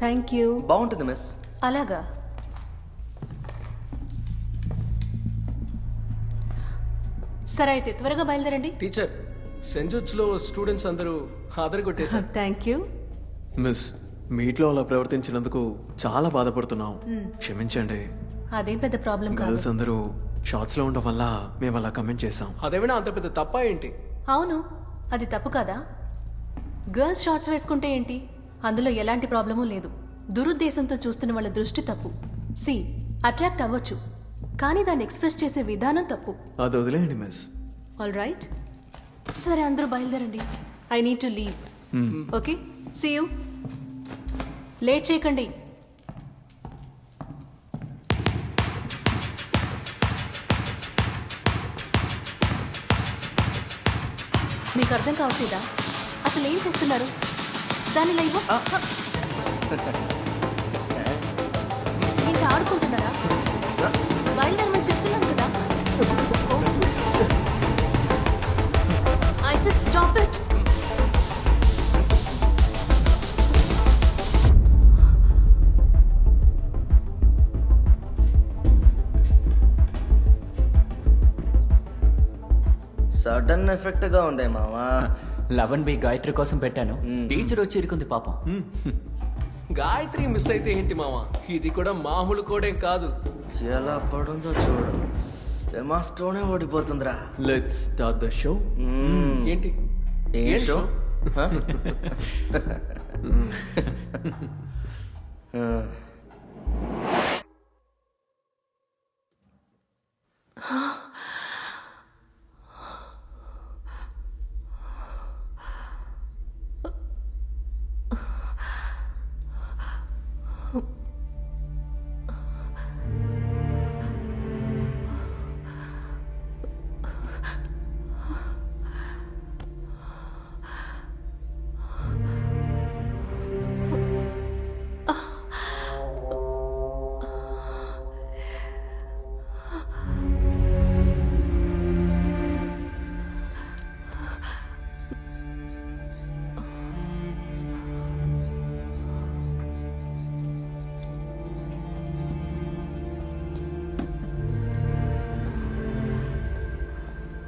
Thank you. బాగుంటుంది miss. అలాగా. సరే అయితే త్వరగా బయలుదేరండి. టీచర్, సెంట్ జూడ్స్లో స్టూడెంట్స్ అందరూ కొట్టేశారు. Thank you. మిస్, మీట్లో అలా ప్రవర్తించినందుకు చాలా బాధపడుతున్నాం. క్షమించండి. అదేం పెద్ద ప్రాబ్లం కాదు. గర్ల్స్ అందరూ షార్ట్స్ లో ఉండడం వల్ల మేము అలా కమెంట్ చేసాం. అదేమైనా అంత పెద్ద తప్ప ఏంటి? అవును, అది తప్పు కదా. గర్ల్స్ షార్ట్స్ వేసుకుంటే ఏంటి, అందులో ఎలాంటి ప్రాబ్లమూ లేదు. దురుద్దేశంతో చూస్తున్న వాళ్ళ దృష్టి తప్పు. సి అట్రాక్ట్ అవ్వచ్చు, కానీ దాన్ని ఎక్స్ప్రెస్ చేసే విధానం తప్పు. అది వదిలేయండి మిస్. ఆల్ రైట్, సరే అందరూ బయలుదేరండి. I need to leave. Okay, see you. Late చేయకండి. మీకు అర్థం కావట్లేదా? అసలు ఏం చేస్తున్నారు? దాన్ని లైవ్ ఏంటి ఆడుకుంటున్నారా? బయలుదేరమని చెప్తున్నాను కదా. I said stop it. Sudden effect గా ఉంది మావా. 11B గాయత్రి కోసం పెట్టాను. టీచర్ వచ్చి ఇరుకుంది పాపం. గాయత్రి మిస్ అయితే ఏంటి మావా, ఇది కూడా మామూలు కోడేం కాదు. ఎలా పడుందో చూడు, మాస్టోనే ఓడిపోతుందిరా. Let's start the show. ఏంటి ఏం షో?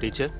టీచర్,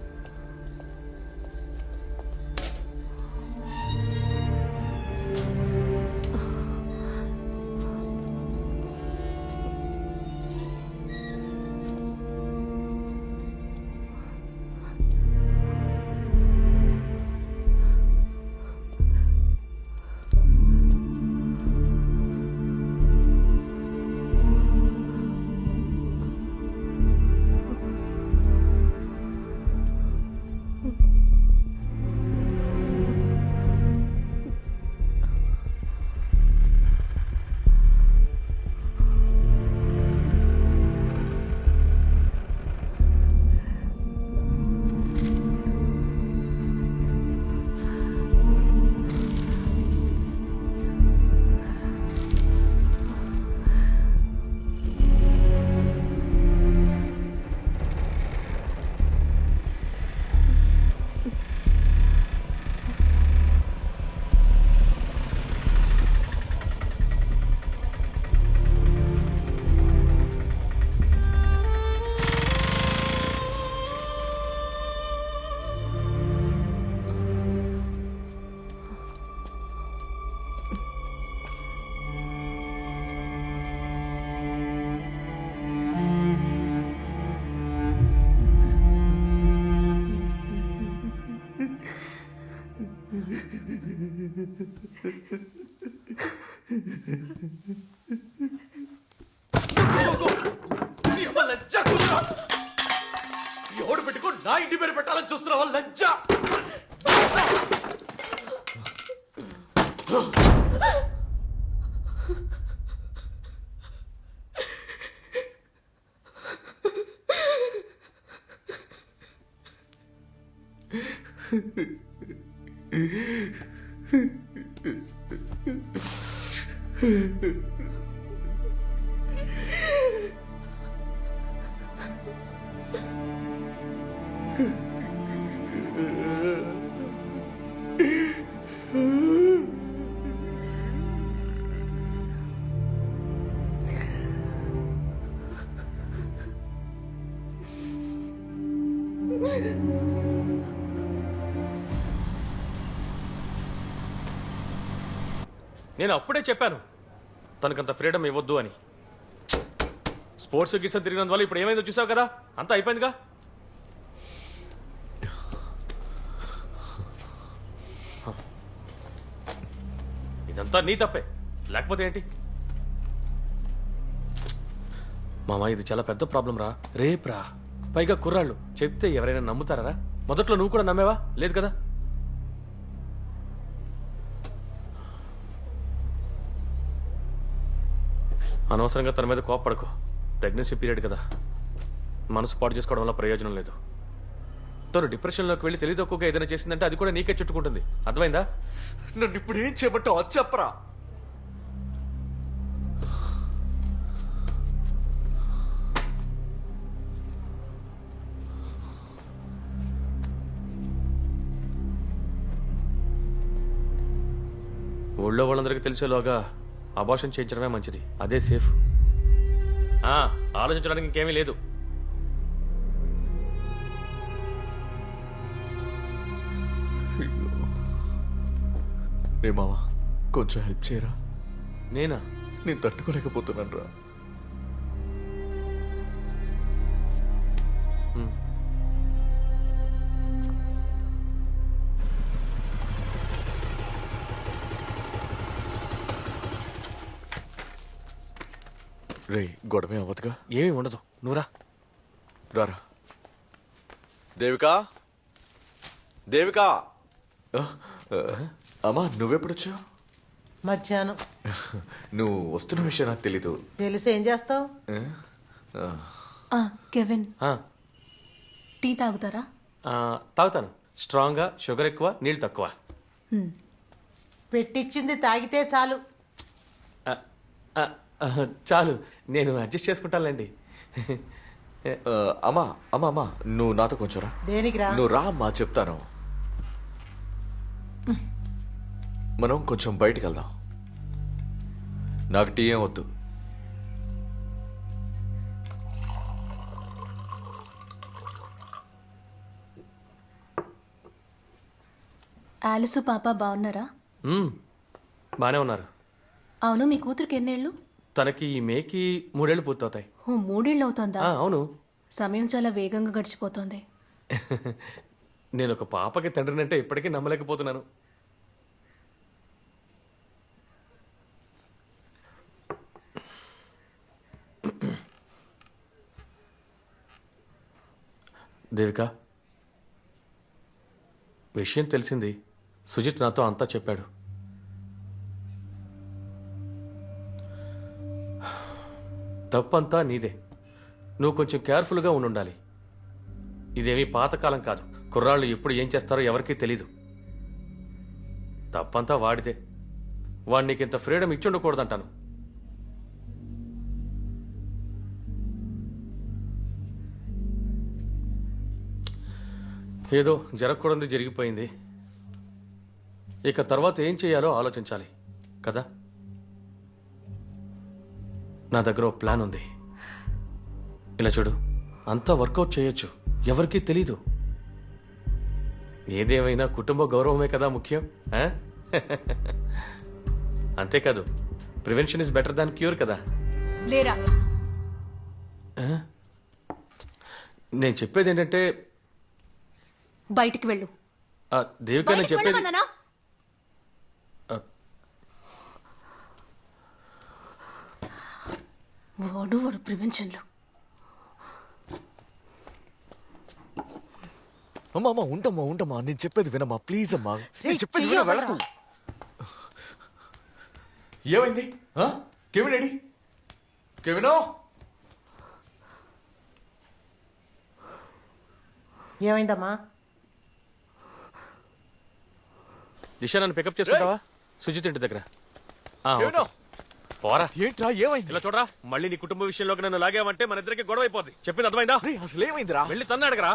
ఎవడు పెట్టుకో నా ఇంటి పేరు పెట్టాలని చూస్తున్నావా? లజ్జ. నేను అప్పుడే చెప్పాను తనకంత ఫ్రీడమ్ ఇవ్వద్దు అని. స్పోర్ట్స్ గిట్స్ తిరిగినందు వల్ల ఇప్పుడు ఏమైందో చూసావు కదా, అంతా అయిపోయిందిగా. ఇదంతా నీ తప్పే, లేకపోతే ఏంటి? మామ ఇది చాలా పెద్ద ప్రాబ్లం రా, రేప్రా. పైగా కుర్రాళ్ళు చెప్తే ఎవరైనా నమ్ముతారా? మొదట్లో నువ్వు కూడా నమ్మేవా? లేదు కదా. అనవసరంగా తన మీద కోప్పడకు. ప్రెగ్నెన్సీ పీరియడ్ కదా, మనసు పాటు చేసుకోవడం వల్ల ప్రయోజనం లేదు. తను డిప్రెషన్లోకి వెళ్ళి తెలియదక్కువగా ఏదైనా చేసిందంటే అది కూడా నీకే చుట్టుకుంటుంది. అర్థమైందా? నన్ను ఇప్పుడు ఏం చేయమంటావు అది చెప్పరా? ఊళ్ళో వాళ్ళందరికీ తెలిసేలోగా అబార్షన్ చేయించడమే మంచిది, అదే సేఫ్. ఆలోచించడానికి ఇంకేమీ లేదు. రే మావా, కొంచెం హెల్ప్ చేయరా. నేనా? నేను తట్టుకోలేకపోతున్నాను రా. రే గొడవే అవ్వదుగా? ఏమీ ఉండదు, నువ్వురా. రారా. దేవికా, దేవికా. అమ్మా నువ్వెప్పుడొచ్చావు? మధ్యాహ్నం. నువ్వు వస్తున్న విషయం నాకు తెలీదు. తెలిసి ఏం చేస్తావు? కెవిన్, ఆ, టీ తాగుతారా? తాగుతాను. స్ట్రాంగ్గా, షుగర్ ఎక్కువ, నీళ్ళు తక్కువ. పెట్టించింది తాగితే చాలు. చాలు, నేను అడ్జస్ట్ చేసుకుంటానులేండి. అమ్మా అమ్మా అమ్మా నువ్వు నాతో కొంచెం రా. దేనికిరా? నువ్వు రా అమ్మా, చెప్తాను. మనం కొంచెం బయటికి వెళ్దాం. నాకు టీ ఏం వద్దు. ఆలిసు పాప బాగున్నారా? బాగానే ఉన్నారు. అవును, మీ కూతురికి ఎన్నేళ్ళు? తనకి ఈ మేకి 3 ఏళ్ళు పూర్తవుతాయి. 3 ఏళ్ళు అవుతోందా? అవును. సమయం చాలా వేగంగా గడిచిపోతోంది. నేను ఒక పాపకి తండ్రినంటే ఇప్పటికీ నమ్మలేకపోతున్నాను. దేవిక, విషయం తెలిసింది. సుజిత్ నాతో అంతా చెప్పాడు. తప్పంతా నీదే. నువ్వు కొంచెం కేర్ఫుల్గా ఉండాలి. ఇదేమీ పాతకాలం కాదు. కుర్రాళ్ళు ఎప్పుడు ఏం చేస్తారో ఎవరికీ తెలీదు. తప్పంతా వాడిదే. వాడు నీకింత ఫ్రీడమ్ ఇచ్చి ఉండకూడదంటాను. ఏదో జరగకూడదు జరిగిపోయింది. ఇక తర్వాత ఏం చేయాలో ఆలోచించాలి కదా. నా దగ్గర ఓ ప్లాన్ ఉంది. ఇలా చూడు, అంతా వర్కౌట్ చేయొచ్చు, ఎవరికీ తెలీదు. ఏదేమైనా కుటుంబ గౌరవమే కదా ముఖ్యం. అంతేకాదు, prevention is better than cure కదా. లేరా? నేను చెప్పేది ఏంటంటే, బయటికి వెళ్ళు. దేవిక నేను చెప్పేది వాడు ప్రివెన్షన్లో. అమ్మా అమ్మా ఉండమ్మా ఉండమ్మా, నేను చెప్పేది వినమ్మా ప్లీజ్ అమ్మా. నేను చెప్పేది చెయ్యి విన, వెళ్ళకు. ఏమైంది? Kevin AD? కెవినో, ఏమైందమ్మా? దిశ నన్ను పికప్ చేసుకుంటావా? సుజిత్ ఇంటి దగ్గర. కెవినో. పోరా. ఏంట్రా ఏమైంది? ఇలా చూడరా, మళ్ళీ నీ కుటుంబ విషయంలోకి నన్ను లాగావంటే మన ఇద్దరికి గొడవ అయిపోద్ది. చెప్పింది అర్థమైందా? రేయ్, అసలు ఏమైందిరా? వెళ్ళి తన్ను అడగరా.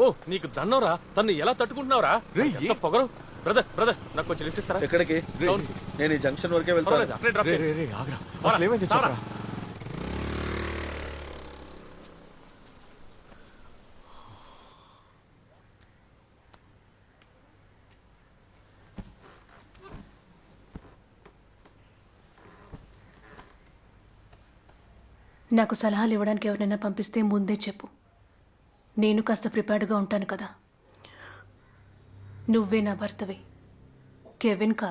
ఓ, నీకు దన్నవరా? తన్ని ఎలా తట్టుకుంటున్నావురా? రేయ్, ఎంత పొగరు. బ్రదర్ నాకు కొంచెం లిఫ్ట్ ఇస్తారా? ఎక్కడికి? టౌన్. నేను ఈ జంక్షన్ వరకే వెళ్తాను. పర్వాలేదు, అక్కడే డ్రాప్ రే చేయి. రే రే ఆగ్రా, అసలు ఏమైంది చెప్పరా? నాకు సలహాలు ఇవ్వడానికి ఎవరైనా పంపిస్తే ముందే చెప్పు. నేను కాస్త ప్రిపేర్డ్గా ఉంటాను కదా. నువ్వే నా భర్తవి, కెవిన్ కాదు.